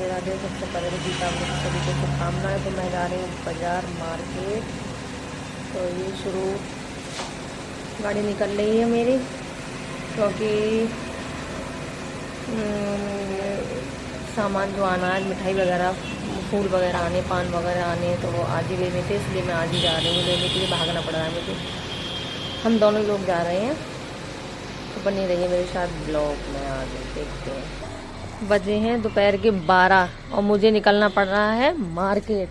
राधे राधे। सबसे पहले तो दीपावली की सभी को शुभकामनाएं। तो मैं जा रही हूँ बाजार मार्केट। तो ये शुरू गाड़ी निकल रही है मेरी, क्योंकि सामान जो आना है, मिठाई वगैरह, फूल वगैरह आने, पान वगैरह आने, तो वो आज ही लेने थे, इसलिए मैं आज ही जा रही हूँ लेने के लिए। भागना पड़ रहा है मुझे। हम दोनों लोग जा रहे हैं, तो बनी रहिए मेरे साथ ब्लॉग में। आगे देखते हैं। बजे हैं दोपहर के 12 और मुझे निकलना पड़ रहा है मार्केट,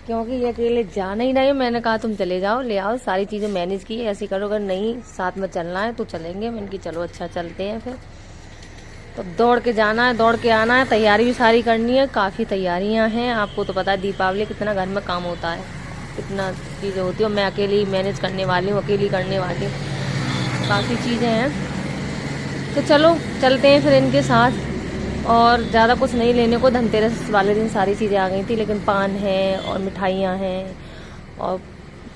क्योंकि ये अकेले जा नहीं रही। मैंने कहा तुम चले जाओ, ले आओ, सारी चीज़ें मैनेज की, ऐसे करो। अगर नहीं साथ में चलना है तो चलेंगे। मैंने कि चलो अच्छा चलते हैं फिर। तो दौड़ के जाना है, दौड़ के आना है, तैयारी भी सारी करनी है। काफ़ी तैयारियां हैं। आपको तो पता है दीपावली कितना घर में काम होता है, कितना चीज़ें होती है। और मैं अकेली मैनेज करने वाली हूँ, अकेली करने वाली हूँ, काफ़ी चीज़ें हैं। तो चलो चलते हैं फिर इनके साथ। और ज़्यादा कुछ नहीं लेने को, धनतेरस वाले दिन सारी चीज़ें आ गई थी, लेकिन पान है और मिठाइयाँ हैं और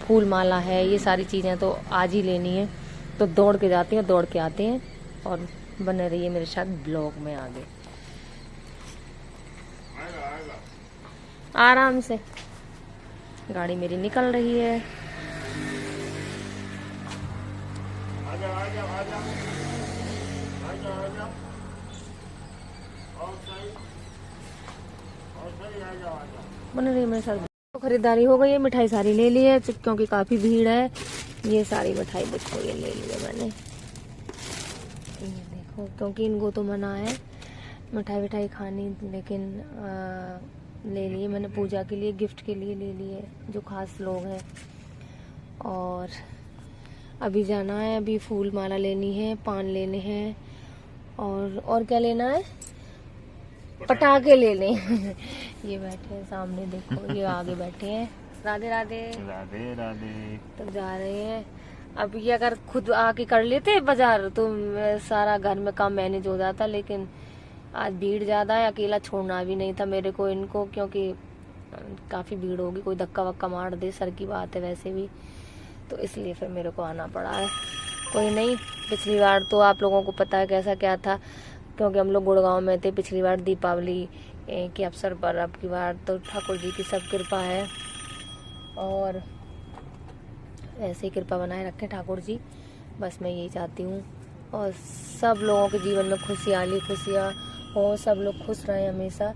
फूल माला है, ये सारी चीज़ें तो आज ही लेनी है। तो दौड़ के जाते हैं, दौड़ के आते हैं। और बने रहिए मेरे साथ ब्लॉग में आगे। आराम से गाड़ी मेरी निकल रही है। आजा, आजा, आजा, आजा, आजा। बन रही है मेरे साथ। तो खरीदारी हो गई है, मिठाई सारी ले ली है, क्योंकि काफी भीड़ है। ये सारी मिठाई देखो, ये ले ली है मैंने, ये देखो, क्योंकि इनको तो मना है मिठाई विठाई खानी, लेकिन ले लिए मैंने पूजा के लिए, गिफ्ट के लिए ले लिए, जो खास लोग हैं। और अभी जाना है, अभी फूल माला लेनी है, पान लेने हैं, और क्या लेना है, पटाखे ले लें। ये बैठे हैं सामने, देखो ये आगे बैठे हैं। राधे राधे। राधे राधे। तो जा रहे हैं। अब ये अगर खुद आके कर लेते बाजार तो सारा घर में काम मैनेज हो जाता, लेकिन आज भीड़ ज्यादा है, अकेला छोड़ना भी नहीं था मेरे को इनको, क्योंकि काफी भीड़ होगी, कोई धक्का वक्का मार दे, सर की बात है वैसे भी, तो इसलिए फिर मेरे को आना पड़ा है। कोई नहीं, पिछली बार तो आप लोगों को पता है कैसा क्या था, क्योंकि हम लोग गुड़गांव में थे पिछली बार दीपावली के अवसर पर। अब की बार तो ठाकुर जी की सब कृपा है, और ऐसे ही कृपा बनाए रखें ठाकुर जी, बस मैं यही चाहती हूँ। और सब लोगों के जीवन में खुशहाली, खुशियाँ हो, सब लोग खुश रहें हमेशा।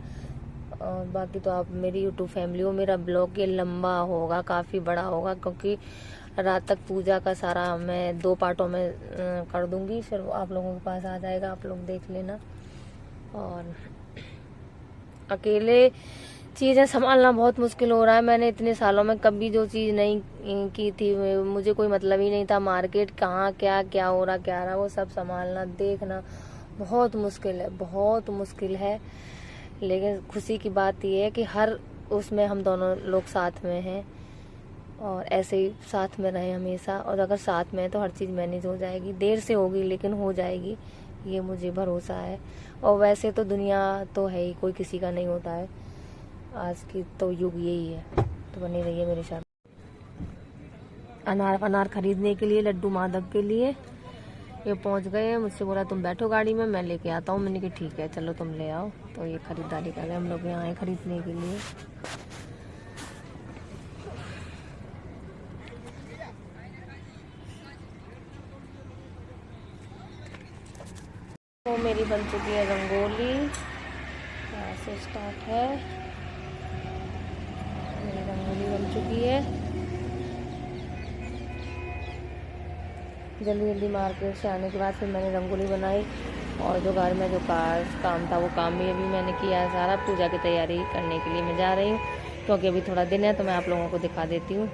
और बाकी तो आप मेरी यूट्यूब फैमिली हो। मेरा ब्लॉग ये लंबा होगा, काफ़ी बड़ा होगा, क्योंकि रात तक पूजा का सारा मैं 2 पार्टों में कर दूंगी, फिर आप लोगों के पास आ जाएगा, आप लोग देख लेना। और अकेले चीज़ें संभालना बहुत मुश्किल हो रहा है। मैंने इतने सालों में कभी जो चीज़ नहीं की थी, मुझे कोई मतलब ही नहीं था मार्केट कहाँ क्या क्या हो रहा क्या रहा, वो सब संभालना देखना बहुत मुश्किल है, बहुत मुश्किल है। लेकिन खुशी की बात यह है कि हर उसमें हम दोनों लोग साथ में हैं, और ऐसे ही साथ में रहें हमेशा। और अगर साथ में है तो हर चीज़ मैनेज हो जाएगी, देर से होगी लेकिन हो जाएगी, ये मुझे भरोसा है। और वैसे तो दुनिया तो है ही, कोई किसी का नहीं होता है, आज की तो युग यही है। तो बनी रहिए मेरे साथ। अनार खरीदने के लिए, लड्डू माधव के लिए ये पहुंच गए हैं। मुझसे बोला तुम बैठो गाड़ी में, मैं लेके आता हूँ। मैंने कहा ठीक है चलो तुम ले आओ। तो ये खरीदारी कर रहे हैं, हम लोग यहाँ आए खरीदने के लिए। तो मेरी बन चुकी है रंगोली, यहाँ से स्टार्ट है, मेरी रंगोली बन चुकी है। जल्दी जल्दी मार्केट से आने के बाद फिर मैंने रंगोली बनाई, और जो घर में जो काम था वो काम भी अभी मैंने किया है सारा। पूजा की तैयारी करने के लिए मैं जा रही हूँ, क्योंकि अभी थोड़ा दिन है, तो मैं आप लोगों को दिखा देती हूँ।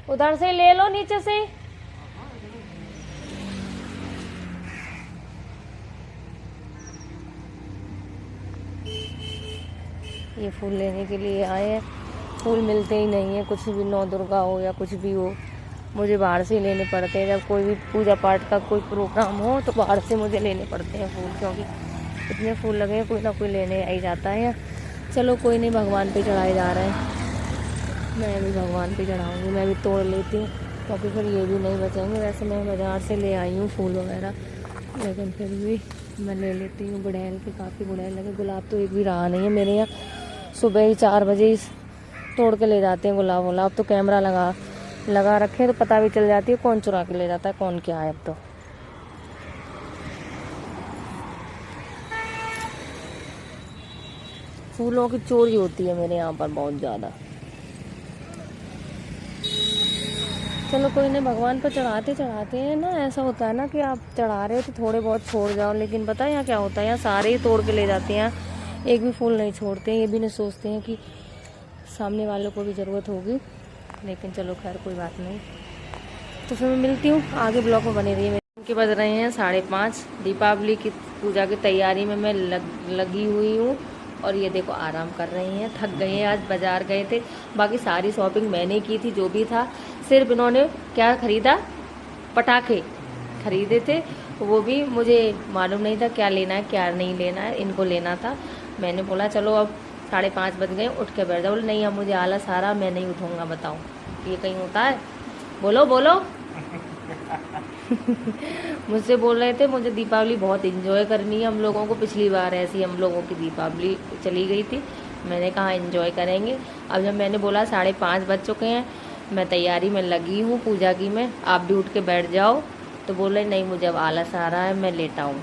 उधर से ले लो, नीचे से। ये फूल लेने के लिए आए हैं। फूल मिलते ही नहीं है, कुछ भी, नौ दुर्गा हो या कुछ भी हो, मुझे बाहर से लेने पड़ते हैं। जब कोई भी पूजा पाठ का कोई प्रोग्राम हो तो बाहर से मुझे लेने पड़ते हैं फूल, क्योंकि इतने फूल लगे हैं, कोई ना कोई लेने आ ही जाता है। चलो कोई नहीं, भगवान पे चढ़ाए जा रहे हैं, मैं भी भगवान पे चढ़ाऊँगी। मैं भी तोड़ लेती हूँ, क्योंकि फिर ये भी नहीं बचेंगे। वैसे मैं बाज़ार से ले आई हूँ फूल वगैरह, लेकिन फिर भी मैं ले लेती हूँ गुड़हल के। काफ़ी गुड़हल लगे, गुलाब तो एक भी रहा नहीं है मेरे यहाँ। सुबह ही 4 बजे ही तोड़ के ले जाते हैं गुलाब वुलाब। तो कैमरा लगा रखे हैं तो पता भी चल जाती है कौन चुरा के ले जाता है कौन क्या है। अब तो फूलों की चोरी होती है मेरे यहाँ पर बहुत ज़्यादा। चलो कोई नहीं, भगवान पर चढ़ाते हैं ना। ऐसा होता है ना कि आप चढ़ा रहे हो तो थोड़े बहुत छोड़ जाओ, लेकिन पता है यहाँ क्या होता है, यहाँ सारे ही तोड़ के ले जाते हैं, एक भी फूल नहीं छोड़ते हैं। ये भी नहीं सोचते हैं कि सामने वालों को भी ज़रूरत होगी। लेकिन चलो खैर कोई बात नहीं। तो फिर मैं मिलती हूँ आगे, ब्लॉग में बने रही है। उनके बज रहे हैं 5:30। दीपावली की पूजा की तैयारी में मैं लगी हुई हूँ। और ये देखो आराम कर रही हैं, थक गए हैं, आज बाज़ार गए थे। बाकी सारी शॉपिंग मैंने की थी जो भी था। सिर्फ इन्होंने क्या ख़रीदा, पटाखे खरीदे थे, वो भी मुझे मालूम नहीं था क्या लेना है क्या नहीं लेना है। इनको लेना था। मैंने बोला चलो अब 5:30 बज गए, उठ के बैठ जाओ। बोले नहीं अब मुझे आलस आ रहा, मैं नहीं उठूँगा। बताओ ये कहीं होता है? बोलो बोलो। मुझसे बोल रहे थे मुझे दीपावली बहुत एंजॉय करनी है हम लोगों को। पिछली बार ऐसी हम लोगों की दीपावली चली गई थी। मैंने कहा एंजॉय करेंगे। अब जब मैंने बोला 5:30 बज चुके हैं, मैं तैयारी में लगी हूँ पूजा की, मैं आप भी उठ के बैठ जाओ, तो बोले नहीं मुझे अब आलस आ रहा है, मैं लेटा हूँ।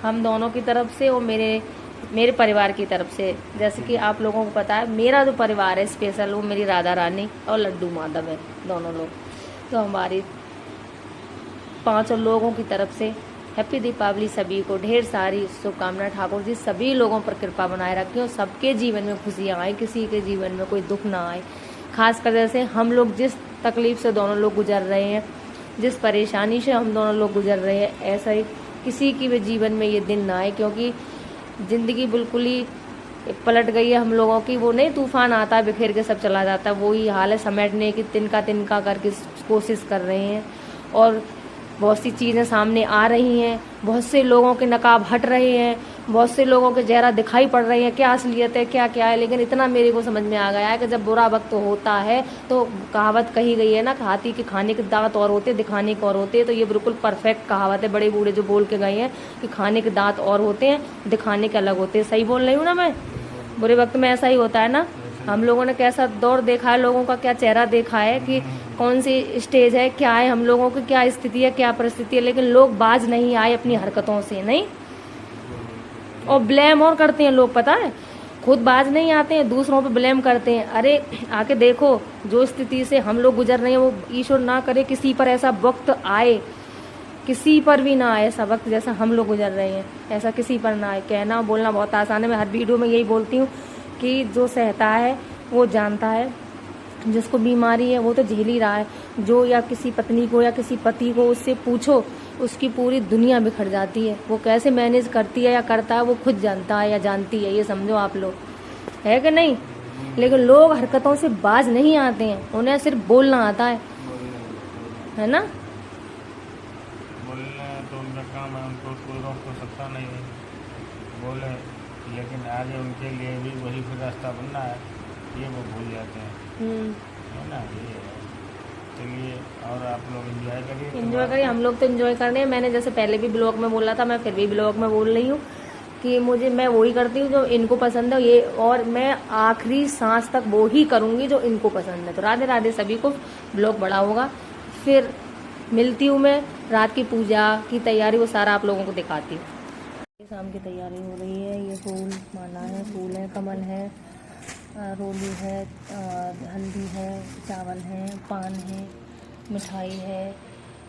हम दोनों की तरफ से और मेरे परिवार की तरफ से। जैसे कि आप लोगों को पता है मेरा जो परिवार है स्पेशल, वो मेरी राधा रानी और लड्डू माधव है, दोनों लोग। तो हमारी 5 लोगों की तरफ से हैप्पी दीपावली। सभी को ढेर सारी शुभकामनाएं। ठाकुर जी सभी लोगों पर कृपा बनाए रखें और सबके जीवन में खुशियाँ आए, किसी के जीवन में कोई दुख ना आए। खासकर जैसे हम लोग जिस तकलीफ से दोनों लोग गुजर रहे हैं, जिस परेशानी से हम दोनों लोग गुजर रहे हैं, ऐसा ही किसी की भी जीवन में ये दिन ना आए। क्योंकि ज़िंदगी बिल्कुल ही पलट गई है हम लोगों की। वो नहीं तूफान आता है बिखेर के सब चला जाता है, वही हाल है। समेटने की तिनका करके कोशिश कर रहे हैं और बहुत सी चीज़ें सामने आ रही हैं। बहुत से लोगों के नकाब हट रहे हैं, बहुत से लोगों के चेहरा दिखाई पड़ रही है, क्या असलियत है क्या क्या है। लेकिन इतना मेरे को समझ में आ गया है कि जब बुरा वक्त होता है तो कहावत कही गई है ना, हाथी के खाने के दांत और होते दिखाने के और होते हैं। तो ये बिल्कुल परफेक्ट कहावत है, बड़े बूढ़े जो बोल के गए हैं कि खाने के दांत और होते हैं, दिखाने के अलग होते हैं। सही बोल रही हूँ ना मैं? बुरे वक्त में ऐसा ही होता है ना। हम लोगों ने कैसा दौर देखा है, लोगों का क्या चेहरा देखा है कि कौन सी स्टेज है, क्या है, हम लोगों की क्या स्थिति है, क्या परिस्थिति है। लेकिन लोग बाज नहीं आए अपनी हरकतों से, नहीं। और ब्लेम और करते हैं लोग, पता है, खुद बाज नहीं आते हैं, दूसरों पे ब्लेम करते हैं। अरे आके देखो जो स्थिति से हम लोग गुजर रहे हैं, वो ईश्वर ना करे किसी पर ऐसा वक्त आए, किसी पर भी ना आए ऐसा वक्त जैसा हम लोग गुजर रहे हैं, ऐसा किसी पर ना आए। कहना बोलना बहुत आसान है। मैं हर वीडियो में यही बोलती हूँ कि जो सहता है वो जानता है, जिसको बीमारी है वो तो झेल ही रहा है। जो या किसी पत्नी को या किसी पति को उससे पूछो, उसकी पूरी दुनिया बिखर जाती है। वो कैसे मैनेज करती है या करता है वो खुद जानता है या जानती है, ये समझो आप लोग, है कि नहीं। लेकिन लोग हरकतों से बाज नहीं आते हैं, उन्हें सिर्फ बोलना आता है ना। बोलना तो उनका काम है, उनको कोई रोक तो सकता नहीं है, बोले। लेकिन आगे उनके लिए भी वही फिर रास्ता बनना है, ये वो भूल जाते हैं, है ना। ये चलिए और आप लोग एंजॉय करिए। हम लोग तो एंजॉय कर रहे हैं। मैंने जैसे पहले भी ब्लॉग में बोला था, मैं फिर भी ब्लॉग में बोल रही हूँ कि मैं वही करती हूँ जो इनको पसंद है, ये, और मैं आखिरी सांस तक वो ही करूँगी जो इनको पसंद है। तो राधे राधे सभी को। ब्लॉग बड़ा होगा, फिर मिलती हूँ मैं। रात की पूजा की तैयारी वो सारा आप लोगों को दिखाती हूँ। शाम की तैयारी हो रही है। ये फूल माला है, फूल है, कमल है, रोली है, हल्दी है, चावल है, पान है, मिठाई है,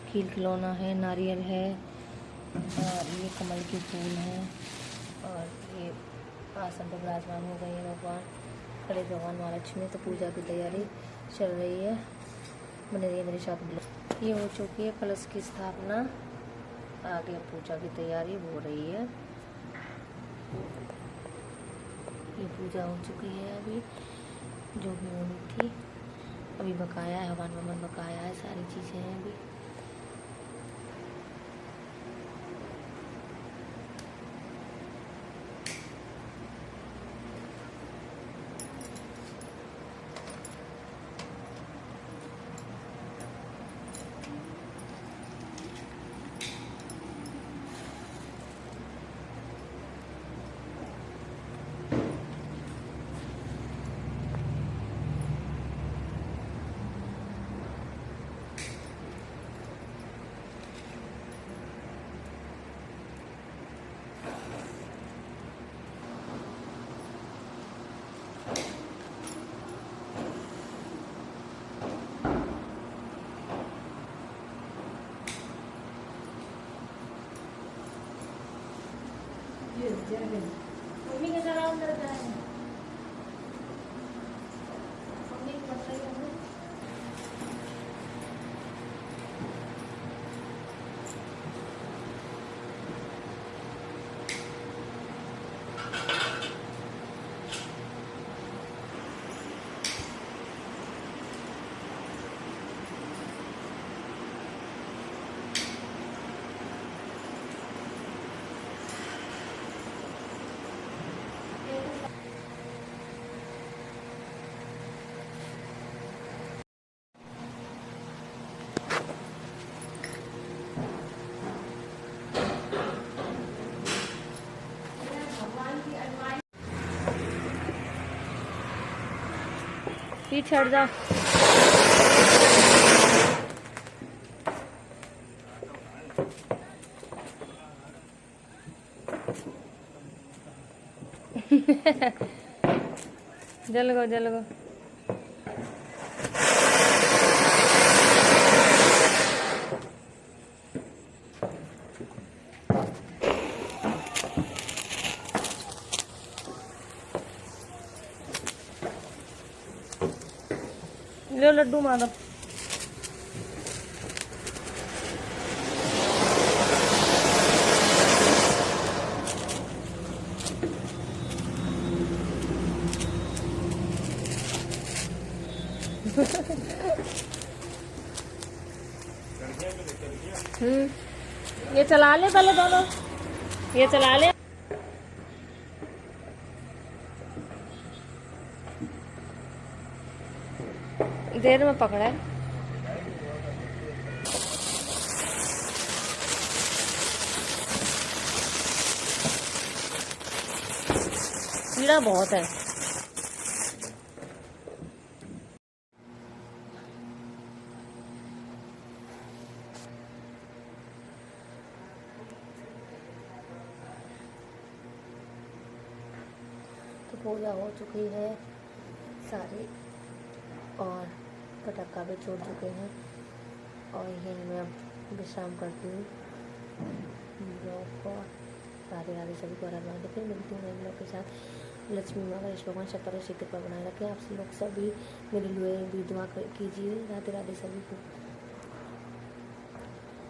खीर खिलौना है, नारियल है, और ये कमल के फूल हैं, और ये आसन पर विराजमान हो गए हैं भगवान, बड़े भगवान महालक्ष्मी। तो पूजा की तैयारी चल रही है, बने रही है मेरे साथ। ये हो चुकी है कलश की स्थापना, आगे पूजा की तैयारी हो रही है। ये पूजा हो चुकी है, अभी जो भी होनी थी अभी बकाया है, हवन ववन बकाया है, सारी चीज़ें हैं अभी। मम्मी के चलाओ अंदर जाए। मम्मी को बताइए हमें। पीछे हट जा। जल गो जल गो। लो लड्डू मारो। ये चला ले पहले दोनों, ये चला ले। देर में पकड़ा है। कीड़ा बहुत है। तो पूजा हो चुकी है सारी और पटाखा भी छोड़ चुके हैं और यही मैं अब विश्राम करती हूँ। ब्लॉग को राधे राधे सभी को राधे। फिर मिलती हूँ नए ब्लॉग के साथ। लक्ष्मी माँ गणेश भगवान शक्कर और कृपा बनाए रखें। आप लोग सभी मेरे लिए भी दुआ कीजिए। राधे राधे सभी को।